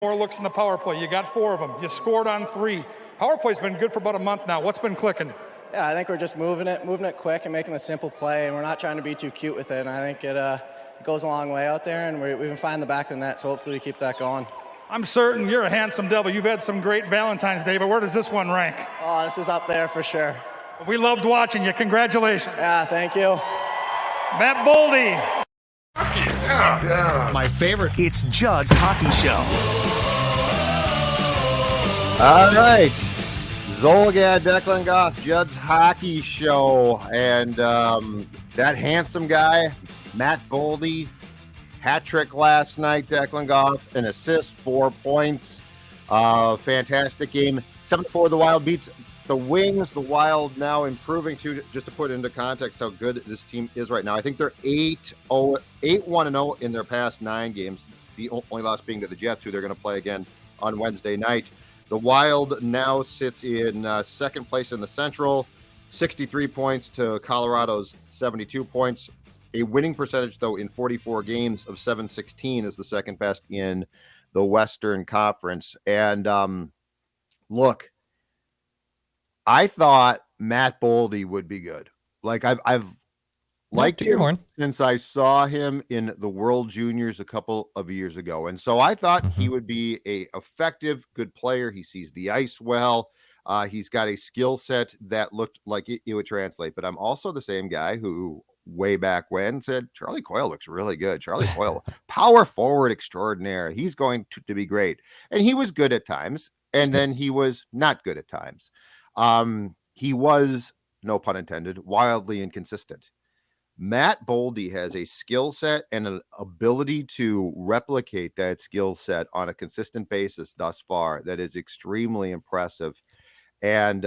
More looks in the power play. You got 4 of them. You scored on 3. Power play's been good for about a month now. What's been clicking? Yeah, I think we're just moving it quick and making a simple play, and we're not trying to be too cute with it. And I think it goes a long way out there, and we've been finding the back of the net, so hopefully we keep that going. I'm certain you're a handsome devil. You've had some great Valentine's Day, but where does this one rank? Oh, this is up there for sure. We loved watching you. Congratulations. Yeah, thank you. Matt Boldy. Yeah. My favorite. It's Judd's Hockey Show. All right. Zolgad, Declan Goff, Judd's Hockey Show. And that handsome guy, Matt Boldy, hat trick last night, Declan Goff, an assist, 4 points. Fantastic game. 7-4, the Wild beats the Wings. The Wild now improving to, just to put into context how good this team is right now. I think they're 8-1-0 in their past 9 games. The only loss being to the Jets, who they're going to play again on Wednesday night. The Wild now sits in second place in the Central, 63 points to Colorado's 72 points. A winning percentage, though, in 44 games of .716 is the second best in the Western Conference. And look, I thought Matt Boldy would be good. Like I've liked him since I saw him in the World Juniors a couple of years ago. And so I thought he would be a effective, good player. He sees the ice well. He's got a skill set that looked like it would translate. But I'm also the same guy who way back when said, Charlie Coyle looks really good. Charlie Coyle, power forward extraordinaire. He's going to be great. And he was good at times. And then he was not good at times. He was, no pun intended, wildly inconsistent. Matt Boldy has a skill set and an ability to replicate that skill set on a consistent basis thus far that is extremely impressive. And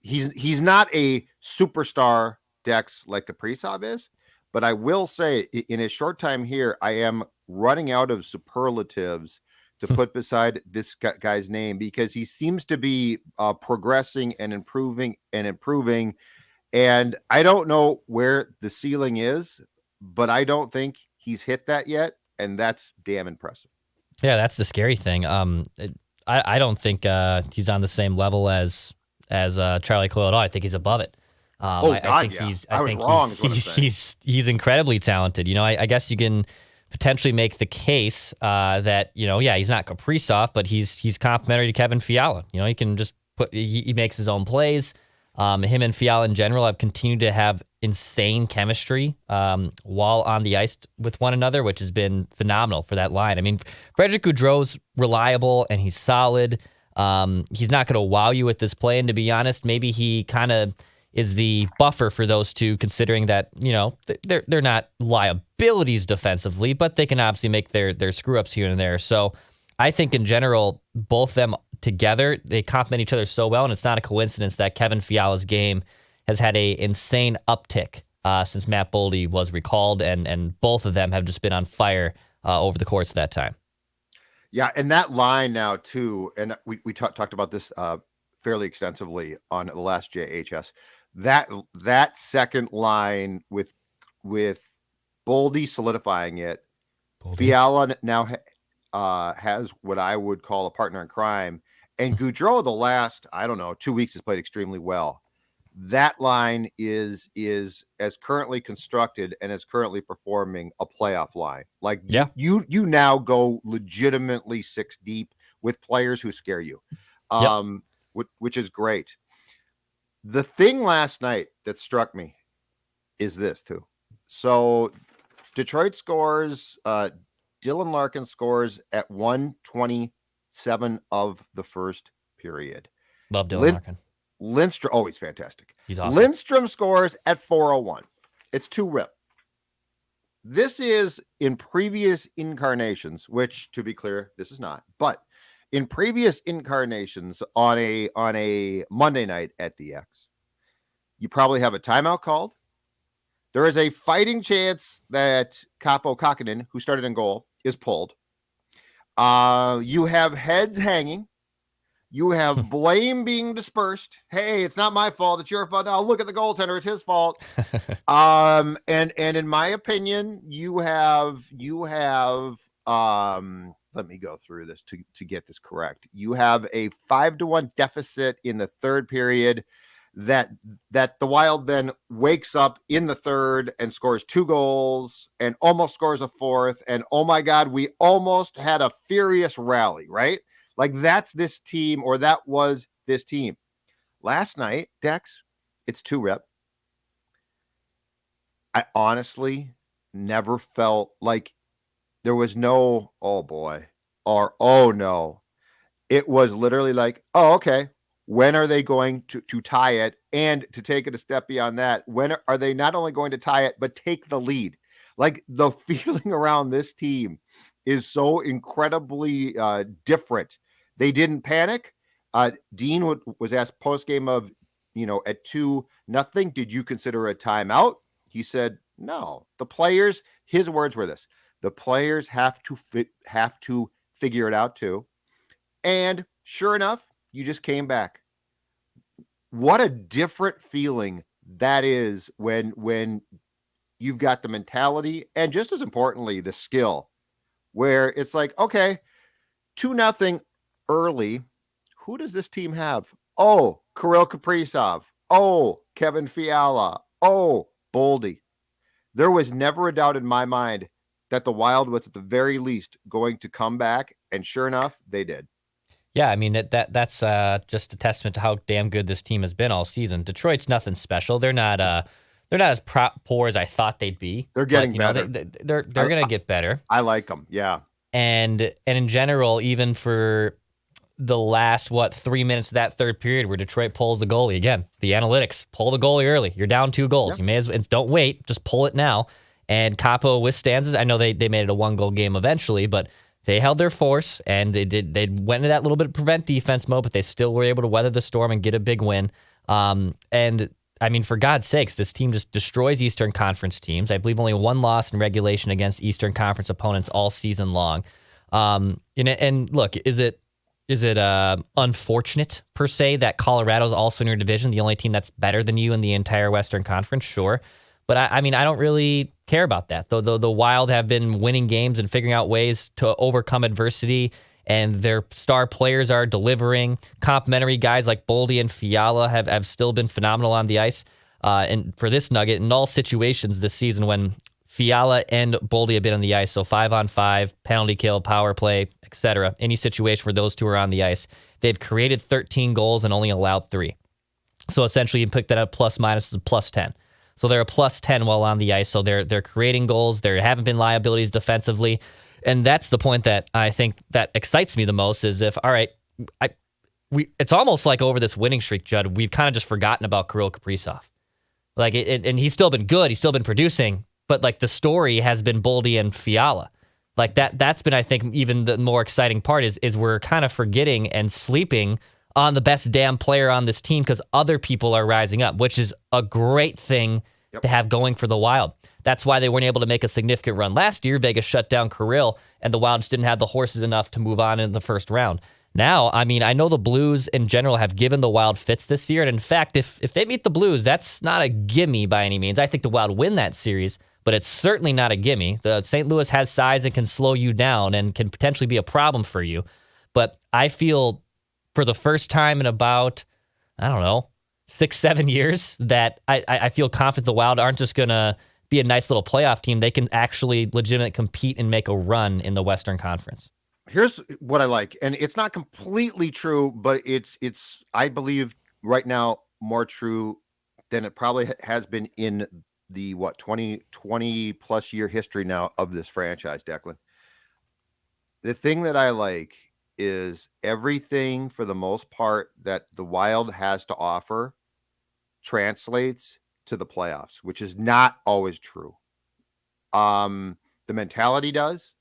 he's not a superstar Dex like Kaprizov is, but I will say in his short time here, I am running out of superlatives to put beside this guy's name because he seems to be progressing and improving. And I don't know where the ceiling is, but I don't think he's hit that yet. And that's damn impressive. Yeah, that's the scary thing. I don't think he's on the same level as Charlie Coyle at all. I think he's above it. I think he's incredibly talented. You know, I guess you can potentially make the case that, you know, yeah, he's not Kaprizov, but he's complimentary to Kevin Fiala. You know, he can just he makes his own plays. Him and Fiala in general have continued to have insane chemistry while on the ice with one another, which has been phenomenal for that line. I mean, Frederic Gaudreau's reliable and he's solid. He's not going to wow you with this play, and to be honest, maybe he kind of is the buffer for those two, considering that, you know, they're not liabilities defensively, but they can obviously make their screw ups here and there. So I think in general, both of them together, they complement each other so well, and it's not a coincidence that Kevin Fiala's game has had a insane uptick since Matt Boldy was recalled, and both of them have just been on fire over the course of that time. Yeah, and that line now too, and we talked about this fairly extensively on the last JHS. That second line with Boldy solidifying it, Fiala now has what I would call a partner in crime, and Gaudreau the last, I don't know, 2 weeks has played extremely well. That line is as currently constructed and as currently performing a playoff line. Like you now go legitimately 6 deep with players who scare you, which is great. The thing last night that struck me is this too. So Detroit scores, Dylan Larkin scores at 1:27 of the first period. Love Dylan Larkin. Lindstrom, oh, he's fantastic. He's awesome. Lindstrom scores at 4:01. It's 2 rip. This is in previous incarnations, which, to be clear, this is not. But in previous incarnations on a Monday night at DX, you probably have a timeout called. There is a fighting chance that Kaapo Kakkonen, who started in goal, is pulled. You have heads hanging. You have blame being dispersed. Hey, it's not my fault. It's your fault. I'll look at the goaltender. It's his fault. And in my opinion, you have let me go through this to get this correct. You have a 5-1 deficit in the third period that the Wild then wakes up in the third and scores 2 goals and almost scores a fourth. And oh my God, we almost had a furious rally, right? Like that's this team, or that was this team. Last night, Dex, it's 2-rep. I honestly never felt like there was no, oh boy, or oh no. It was literally like, oh, okay. When are they going to tie it? And to take it a step beyond that, when are they not only going to tie it, but take the lead? Like the feeling around this team is so incredibly different. They didn't panic. Dean was asked post-game of, at 2-0, did you consider a timeout? He said, no. The players, his words were this, the players have to figure it out too. And sure enough, you just came back. What a different feeling that is when you've got the mentality and just as importantly, the skill, where it's like, okay, 2-0 early. Who does this team have? Oh, Kirill Kaprizov. Oh, Kevin Fiala. Oh, Boldy. There was never a doubt in my mind that the Wild was at the very least going to come back. And sure enough, they did. Yeah, I mean, that's just a testament to how damn good this team has been all season. Detroit's nothing special. They're not as poor as I thought they'd be. They're getting better. They're going to get better. I like them. Yeah. And in general, even for the last 3 minutes of that third period where Detroit pulls the goalie again, the analytics pull the goalie early. You're down 2 goals. Yeah. You may as well don't wait, just pull it now. And Capo withstands it. I know they made it a 1-goal game eventually, but they held their force and they went into that little bit of prevent defense mode, but they still were able to weather the storm and get a big win. And I mean, for God's sakes, this team just destroys Eastern Conference teams. I believe only 1 loss in regulation against Eastern Conference opponents all season long. And look, is it unfortunate per se that Colorado's also in your division, the only team that's better than you in the entire Western Conference? Sure. But I mean, I don't really care about that. The Wild have been winning games and figuring out ways to overcome adversity, and their star players are delivering. Complimentary guys like Boldy and Fiala have still been phenomenal on the ice. And for this Nugget, in all situations this season when Fiala and Boldy have been on the ice, so 5-on-5, penalty kill, power play, etc., any situation where those two are on the ice, they've created 13 goals and only allowed 3. So essentially, you pick that up plus minus is a plus 10. So they're a plus 10 while on the ice. So they're creating goals. There haven't been liabilities defensively. And that's the point that I think that excites me the most is if, all right, it's almost like over this winning streak, Judd, we've kind of just forgotten about Kirill Kaprizov. Like, and he's still been good. He's still been producing. But like the story has been Boldy and Fiala. Like that's been, I think, even the more exciting part is we're kind of forgetting and sleeping on the best damn player on this team because other people are rising up, which is a great thing to have going for the Wild. That's why they weren't able to make a significant run last year. Vegas shut down Kirill, and the Wild just didn't have the horses enough to move on in the first round. Now, I mean, I know the Blues in general have given the Wild fits this year, and in fact, if they meet the Blues, that's not a gimme by any means. I think the Wild win that series, but it's certainly not a gimme. The St. Louis has size and can slow you down and can potentially be a problem for you. But I feel for the first time in about, 6-7 years that I feel confident the Wild aren't just going to be a nice little playoff team. They can actually legitimately compete and make a run in the Western Conference. Here's what I like, and it's not completely true, but it's I believe right now more true than it probably has been in the 20 plus year history now of this franchise, Declan. The thing that I like is everything for the most part that the Wild has to offer translates to the playoffs, which is not always true. The mentality does.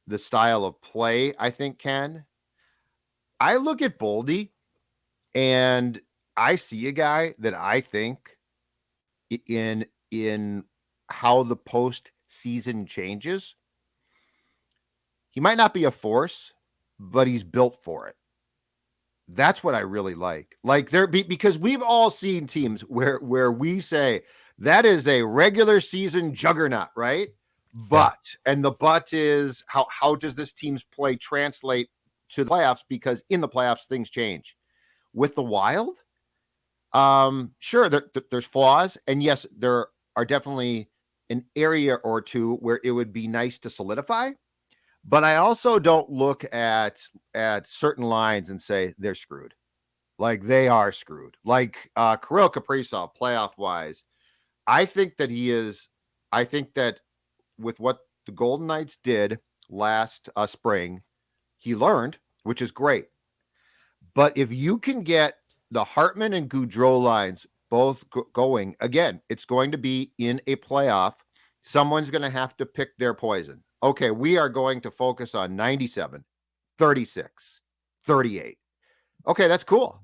The style of play, I think, can. I look at Boldy and I see a guy that I think in how the postseason changes, he might not be a force, but he's built for it. That's what I really like. Like because we've all seen teams where we say that is a regular season juggernaut, right? But, and the but is how does this team's play translate to the playoffs? Because in the playoffs, things change. With the Wild, sure, there's flaws. And yes, there are definitely an area or two where it would be nice to solidify. But I also don't look at certain lines and say they're screwed. Like they are screwed. Like Kirill Kaprizov, playoff wise, I think that he is. I think that with what the Golden Knights did last spring, he learned, which is great. But if you can get the Hartman and Gaudreau lines both going again, it's going to be in a playoff. Someone's going to have to pick their poison. Okay, we are going to focus on 97, 36, 38. Okay, that's cool.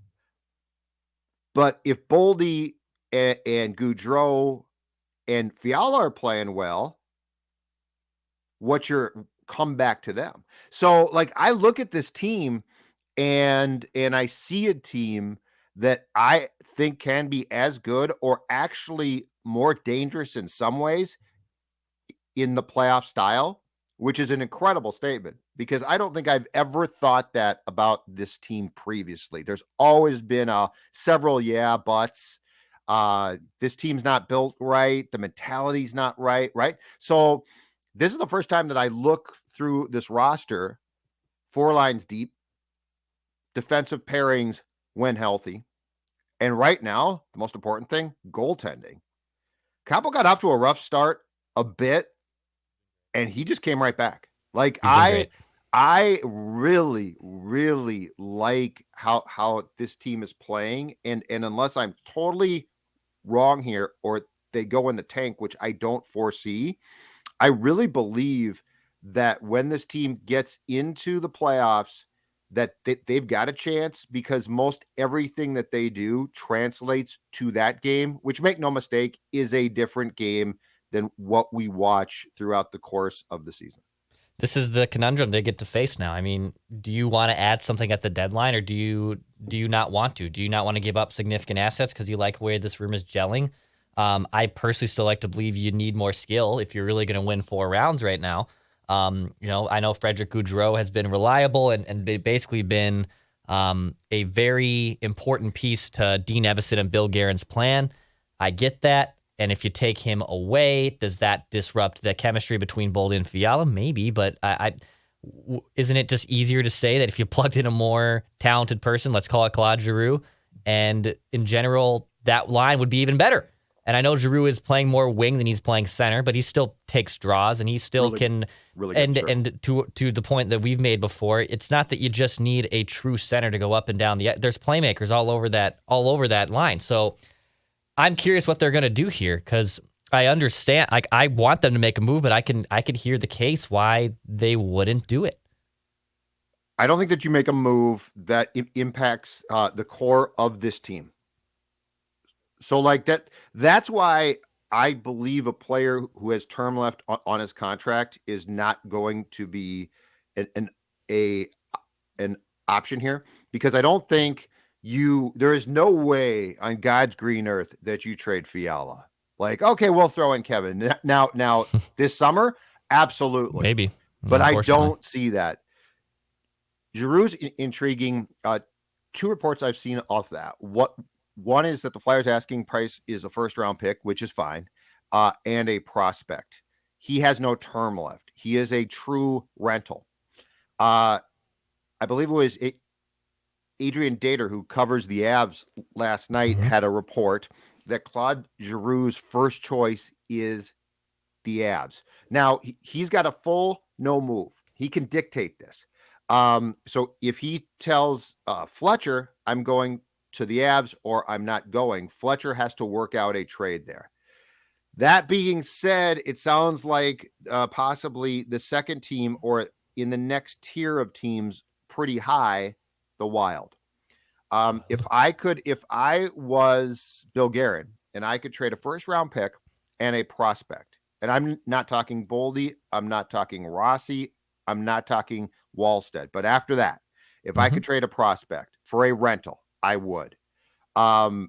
But if Boldy and Gaudreau and Fiala are playing well, what's your comeback to them? So, like, I look at this team and I see a team that I think can be as good or actually more dangerous in some ways in the playoff style, which is an incredible statement because I don't think I've ever thought that about this team previously. There's always been several buts. This team's not built right. The mentality's not right. So this is the first time that I look through this roster, 4 lines deep, defensive pairings when healthy. And right now, the most important thing, goaltending. Capo got off to a rough start a bit, and he just came right back. Like I really, really like how this team is playing. And unless I'm totally wrong here or they go in the tank, which I don't foresee, I really believe that when this team gets into the playoffs, that they've got a chance because most everything that they do translates to that game, which, make no mistake, is a different game than what we watch throughout the course of the season. This is the conundrum they get to face now. I mean, do you want to add something at the deadline, or do you not want to? Do you not want to give up significant assets because you like where this room is gelling? I personally still like to believe you need more skill if you're really going to win 4 rounds right now. I know Frederick Gaudreau has been reliable and basically been a very important piece to Dean Evison and Bill Guerin's plan. I get that. And if you take him away, does that disrupt the chemistry between Boldy and Fiala? Maybe, but isn't it just easier to say that if you plugged in a more talented person, let's call it Claude Giroux, and in general, that line would be even better? And I know Giroux is playing more wing than he's playing center, but he still takes draws and he still can. Really and to the point that we've made before, it's not that you just need a true center to go up and down there's playmakers all over that line. So I'm curious what they're going to do here because I understand. Like, I want them to make a move, but I could hear the case why they wouldn't do it. I don't think that you make a move that impacts the core of this team. So like that's why I believe a player who has term left on his contract is not going to be an option here, because I don't think there is no way on God's green earth that you trade Fiala. Like, okay, we'll throw in Kevin now this summer. Absolutely. Maybe. But I don't see that. Giroux's intriguing. 2 reports I've seen off that. One is that the Flyers' asking price is a first-round pick, which is fine, and a prospect. He has no term left. He is a true rental. I believe it was Adrian Dater, who covers the Avs last night, had a report that Claude Giroux's first choice is the Avs. Now, he's got a full no move. He can dictate this. So if he tells Fletcher, I'm going to the Avs or I'm not going, Fletcher has to work out a trade there. That being said, it sounds like possibly the second team or in the next tier of teams pretty high, the Wild. If I was Bill Guerin and I could trade a first round pick and a prospect, and I'm not talking Boldy, I'm not talking Rossi, I'm not talking Wallstead, but after that, if I could trade a prospect for a rental, I would. I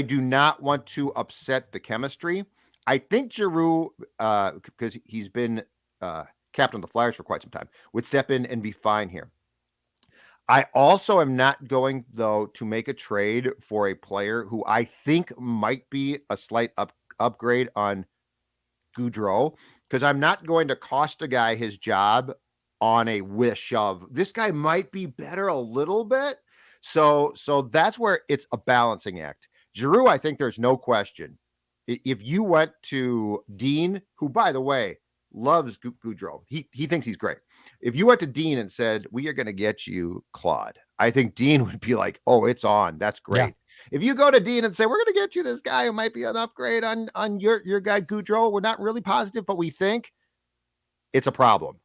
do not want to upset the chemistry. I think Giroux, because he's been captain of the Flyers for quite some time, would step in and be fine here. I also am not going, though, to make a trade for a player who I think might be a slight upgrade on Gaudreau, because I'm not going to cost a guy his job on a wish of this guy might be better a little bit. So that's where it's a balancing act. Giroux, I think there's no question. If you went to Dean, who, by the way, loves Gaudreau, he thinks he's great. If you went to Dean and said, we are going to get you Claude, I think Dean would be like, oh, it's on. That's great. Yeah. If you go to Dean and say, we're going to get you this guy who might be an upgrade on your guy Gaudreau, we're not really positive, but we think, it's a problem.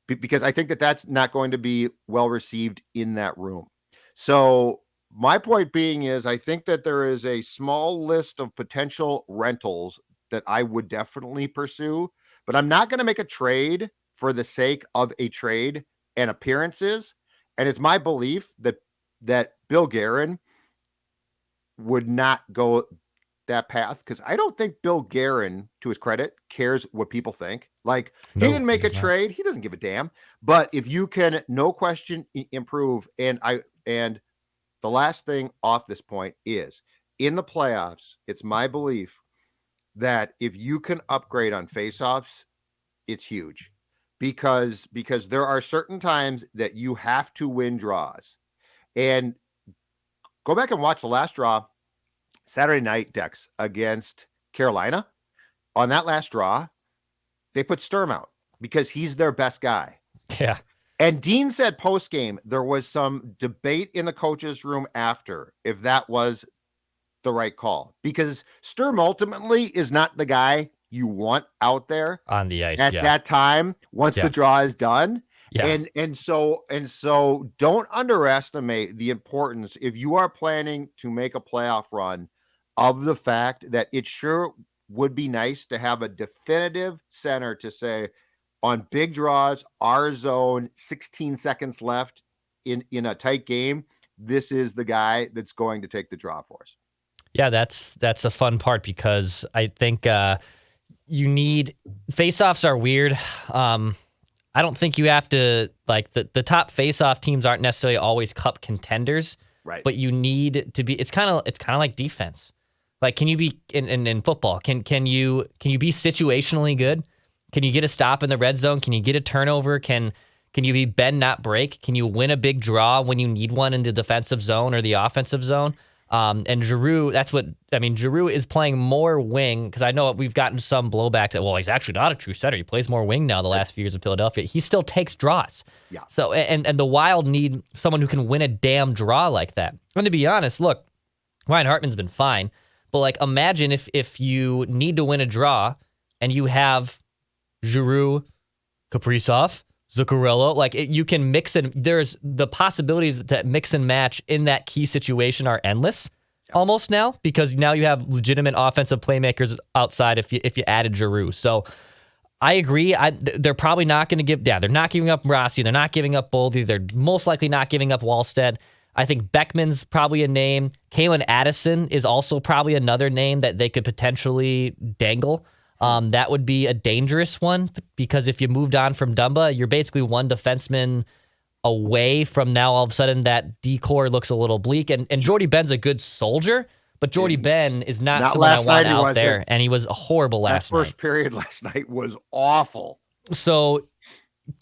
Because I think that's not going to be well received in that room. So my point being is I think that there is a small list of potential rentals that I would definitely pursue, but I'm not going to make a trade for the sake of a trade and appearances. And it's my belief that Bill Guerin would not go that path, because I don't think Bill Guerin, to his credit, cares what people think. Like, no, he didn't make a trade. He doesn't give a damn. But if you can, no question, improve. And the last thing off this point is, in the playoffs, it's my belief that if you can upgrade on faceoffs, it's huge. Because there are certain times that you have to win draws. And go back and watch the last draw, Saturday night, Dex, against Carolina. On that last draw, they put Sturm out because he's their best guy. Yeah. And Dean said post-game there was some debate in the coaches' room after if that was the right call, because Sturm ultimately is not the guy you want out there on the ice at that time once the draw is done. Yeah. And so don't underestimate the importance, if you are planning to make a playoff run, of the fact that it sure would be nice to have a definitive center to say, on big draws, our zone, 16 seconds left in a tight game, this is the guy that's going to take the draw for us. Yeah, that's a fun part, because I think you need faceoffs are weird. I don't think you have to, like, the top faceoff teams aren't necessarily always cup contenders, right? But you need to be. It's kind of like defense. Like, can you be in football? Can you be situationally good? Can you get a stop in the red zone? Can you get a turnover? Can you be bend not break? Can you win a big draw when you need one in the defensive zone or the offensive zone? And Giroux, Giroux is playing more wing, because I know we've gotten some blowback that, well, he's actually not a true center. He plays more wing now the last few years of Philadelphia. He still takes draws. Yeah. So, and the Wild need someone who can win a damn draw like that. And to be honest, look, Ryan Hartman's been fine, but like, imagine if you need to win a draw and you have Giroux, Kaprizov, Zuccarello, like you can mix it. There's the possibilities to mix and match in that key situation are endless almost now, because now you have legitimate offensive playmakers outside if you added Giroux. So I agree. They're probably not going to give. Yeah, they're not giving up Rossi. They're not giving up Boldy. They're most likely not giving up Wallstead. I think Beckman's probably a name. Kalen Addison is also probably another name that they could potentially dangle. That would be a dangerous one, because if you moved on from Dumba, you're basically one defenseman away from now all of a sudden that D-core looks a little bleak. And Jordy Benn's a good soldier, but Jordy Benn is not someone I want out there. And he was horrible last night. That first period last night was awful. So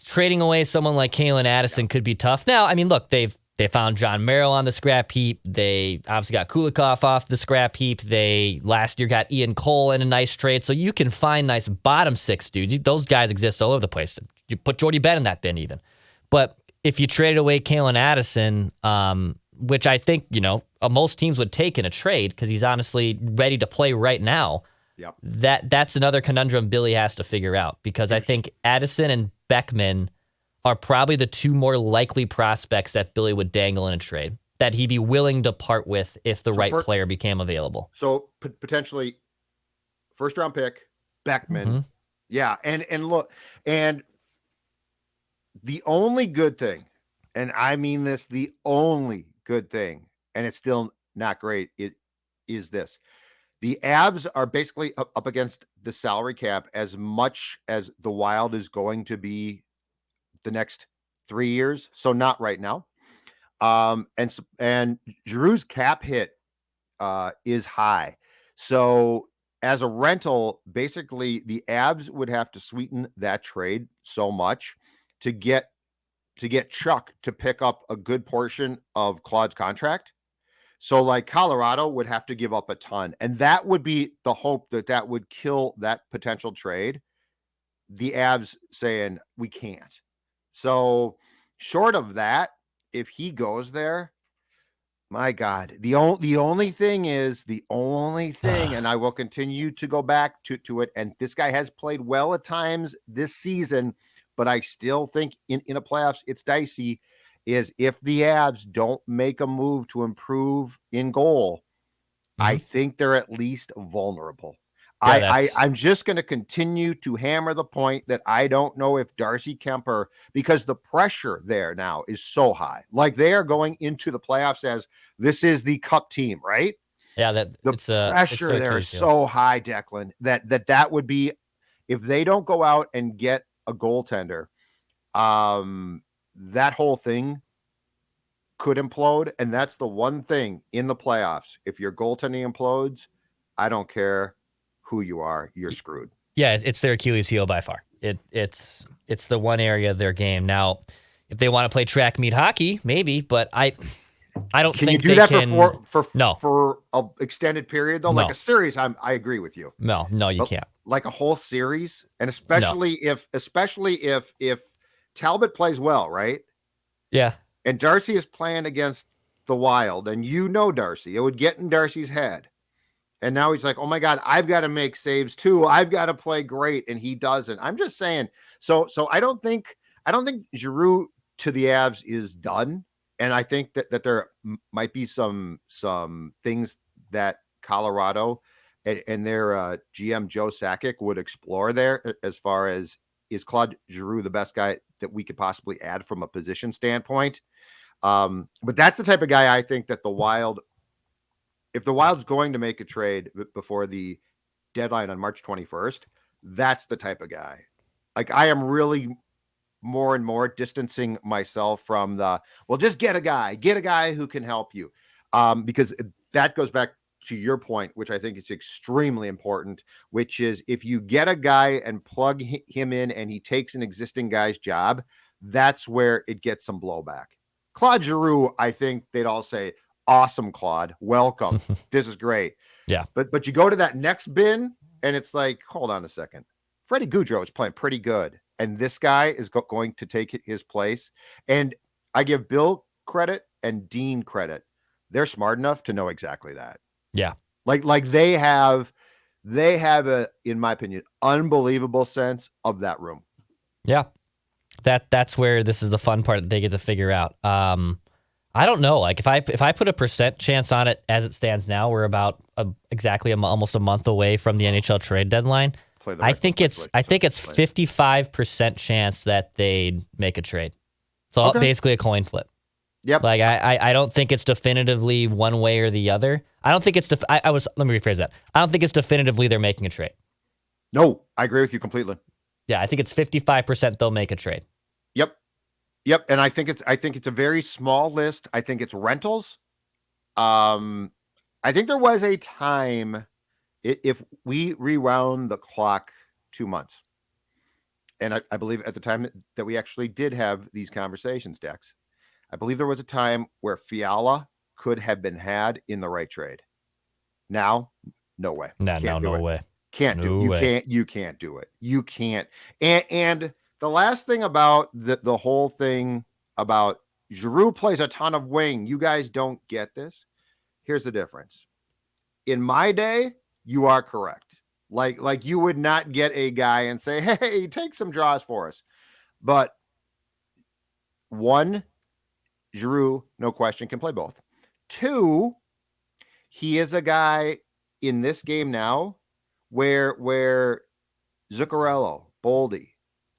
trading away someone like Kalen Addison could be tough. Now, I mean, look, they found John Merrill on the scrap heap. They obviously got Kulikov off the scrap heap. They last year got Ian Cole in a nice trade. So you can find nice bottom six dudes. Those guys exist all over the place. You put Jordy Benn in that bin even. But if you traded away Kalen Addison, which I think, most teams would take in a trade, because he's honestly ready to play right now. Yep. That's another conundrum Billy has to figure out, because I think Addison and Beckman are probably the two more likely prospects that Billy would dangle in a trade, that he'd be willing to part with if the right player became available. So potentially first round pick, Beckman. Mm-hmm. Yeah. And look, and the only good thing, and I mean this, the only good thing, and it's still not great, is this. The Avs are basically up against the salary cap as much as the Wild is going to be the next 3 years. So not right now. And Giroux's cap hit is high. So as a rental, basically the Avs would have to sweeten that trade so much to get Chuck to pick up a good portion of Claude's contract. So like Colorado would have to give up a ton, and that would be the hope that would kill that potential trade. The Avs saying we can't. So short of that, if he goes there, my God, the only thing, and I will continue to go back to it, and this guy has played well at times this season, but I still think in a playoffs, it's dicey, is if the Avs don't make a move to improve in goal, I think they're at least vulnerable. Yeah, I'm just going to continue to hammer the point that I don't know if Darcy Kemper, because the pressure there now is so high. Like they are going into the playoffs as this is the cup team, right? Yeah, that the pressure there is so high, Declan, that would be, if they don't go out and get a goaltender, that whole thing could implode. And that's the one thing in the playoffs. If your goaltending implodes, I don't care who you are, you're screwed. Yeah, it's their Achilles heel by far. It's the one area of their game. Now, if they want to play track meet hockey, maybe, but I don't can think you do they that can. for an extended period though, like a series. I agree with you. No, you can't. Like a whole series, and especially if Talbot plays well, right? Yeah. And Darcy is playing against the Wild, and Darcy, it would get in Darcy's head. And now he's like, oh my God, I've got to make saves too. I've got to play great. And he doesn't. I'm just saying. So I don't think Giroux to the Avs is done. And I think that there might be some things that Colorado and their GM Joe Sakic would explore there, as far as, is Claude Giroux the best guy that we could possibly add from a position standpoint? But that's the type of guy I think that the Wild, if the Wild's going to make a trade before the deadline on March 21st, that's the type of guy. Like, I am really more and more distancing myself from just get a guy who can help you. Because that goes back to your point, which I think is extremely important, which is if you get a guy and plug him in and he takes an existing guy's job, that's where it gets some blowback. Claude Giroux, I think they'd all say, awesome, Claude, welcome. This is great. Yeah. But you go to that next bin and it's like, hold on a second. Freddie Gaudreau is playing pretty good. And this guy is going to take his place. And I give Bill credit and Dean credit. They're smart enough to know exactly that. Yeah. Like they have a, in my opinion, unbelievable sense of that room. Yeah. That's where this is the fun part that they get to figure out. I don't know. Like if I put a % chance on it as it stands now, we're about almost a month away from the NHL trade deadline. I think it's 55% chance that they'd make a trade. So basically a coin flip. Yep. Like I don't think it's definitively one way or the other. I don't think it's let me rephrase that. I don't think it's definitively they're making a trade. No, I agree with you completely. Yeah, I think it's 55% they'll make a trade. Yep. And I think it's a very small list. I think it's rentals. I think there was a time, if we rewound the clock 2 months, and I believe at the time that we actually did have these conversations, Dex, I believe there was a time where Fiala could have been had in the right trade. Now, no way. No way. Can't do it. You can't do it. You can't. And the last thing about the whole thing about Giroux plays a ton of wing. You guys don't get this. Here's the difference. In my day, you are correct. Like you would not get a guy and say, hey, take some draws for us. But one, Giroux, no question, can play both. Two, he is a guy in this game now where Zuccarello, Boldy,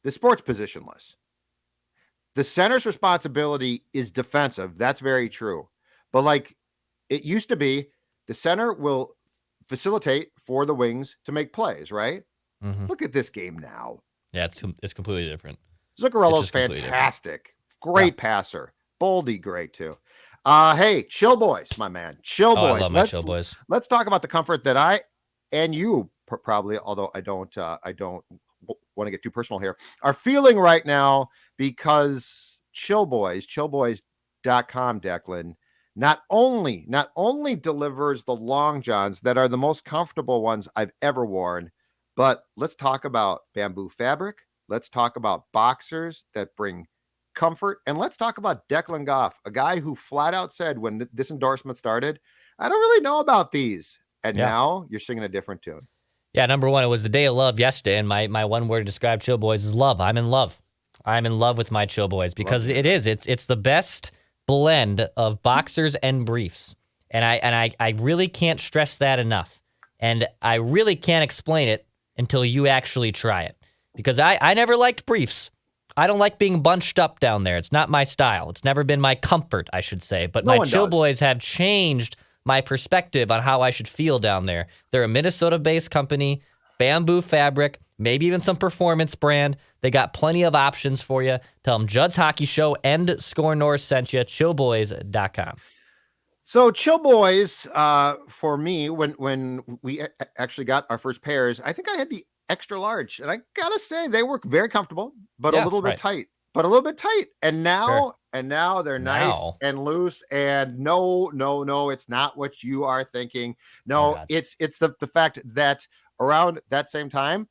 the sport's positionless. The center's responsibility is defensive. That's very true. But like it used to be, the center will facilitate for the wings to make plays, right? Mm-hmm. Look at this game now. Yeah, it's completely different. Zuccarello's fantastic. Great passer. Boldy, great too. Hey, Chill Boys, my man. Chill Boys. I love my Chill Boys. Let's talk about the comfort that I and you probably, although I don't want to get too personal here, are feeling right now because chillboys.com, Declan, not only delivers the long johns that are the most comfortable ones I've ever worn, but let's talk about bamboo fabric. Let's talk about boxers that bring comfort. And let's talk about Declan Goff, a guy who flat out said when this endorsement started, I don't really know about these. And now you're singing a different tune. Yeah, number one, it was the day of love yesterday, and my one word to describe Chill Boys is love. I'm in love. I'm in love with my Chill Boys because it's the best blend of boxers and briefs. And I really can't stress that enough. And I really can't explain it until you actually try it. Because I never liked briefs. I don't like being bunched up down there. It's not my style. It's never been my comfort, I should say. But my Chill Boys have changed my perspective on how I should feel down there. They're a Minnesota-based company, bamboo fabric, maybe even some performance brand. They got plenty of options for you. Tell them Judd's Hockey Show and Score North sent you, chillboys.com. So Chill Boys, for me, when we actually got our first pairs, I think I had the extra large, and I gotta say they work very comfortable, but a little bit tight. And now, they're nice and loose. And no, it's not what you are thinking. No, it's the fact that around that same time,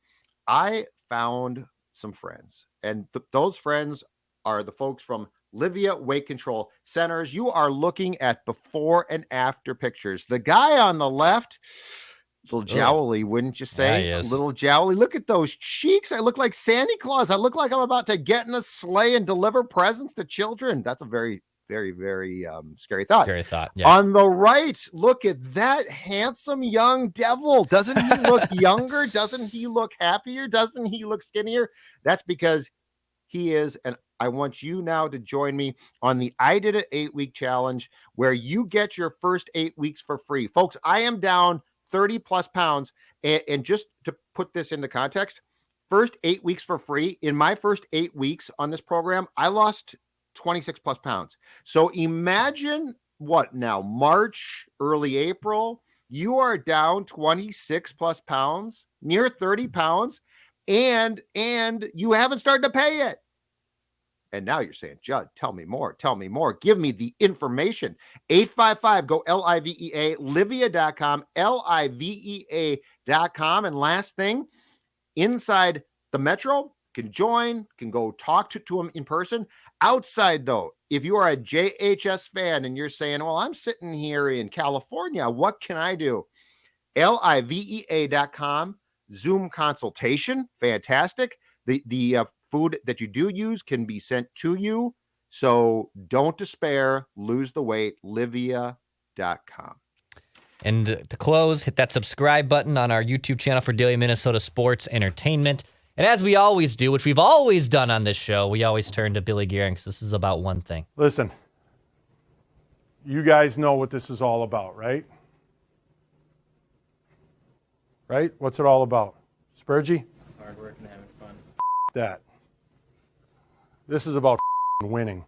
I found some friends, and those friends are the folks from Livia Weight Control Centers. You are looking at before and after pictures. The guy on the left, little jowly, wouldn't you say? Yeah, a little jowly. Look at those cheeks. I look like Santa Claus. I look like I'm about to get in a sleigh and deliver presents to children. That's a very, very, very scary thought. Scary thought. Yeah. On the right, look at that handsome young devil. Doesn't he look younger? Doesn't he look happier? Doesn't he look skinnier? That's because he is. And I want you now to join me on the I Did It 8-week challenge, where you get your first 8 weeks for free. Folks, I am down 30 plus pounds. And just to put this into context, first 8 weeks for free. In my first 8 weeks on this program, I lost 26 plus pounds. So imagine what now, March, early April, you are down 26 plus pounds, near 30 pounds, and you haven't started to pay it. And now you're saying, Judd, tell me more. Give me the information. 855, go LIVEA, Livia.com, LIVEA.com. And last thing, inside the Metro, can join, can go talk to them in person. Outside, though, if you are a JHS fan and you're saying, well, I'm sitting here in California, what can I do? LIVEA.com, Zoom consultation, fantastic. The food that you do use can be sent to you. So don't despair, lose the weight, Livia.com. And to close, hit that subscribe button on our YouTube channel for daily Minnesota sports entertainment. And as we always do, which we've always done on this show, we always turn to Billy Gearing because this is about one thing. Listen, you guys know what this is all about, right? Right? What's it all about? Spurgey? Hard work and having fun. That. This is about winning.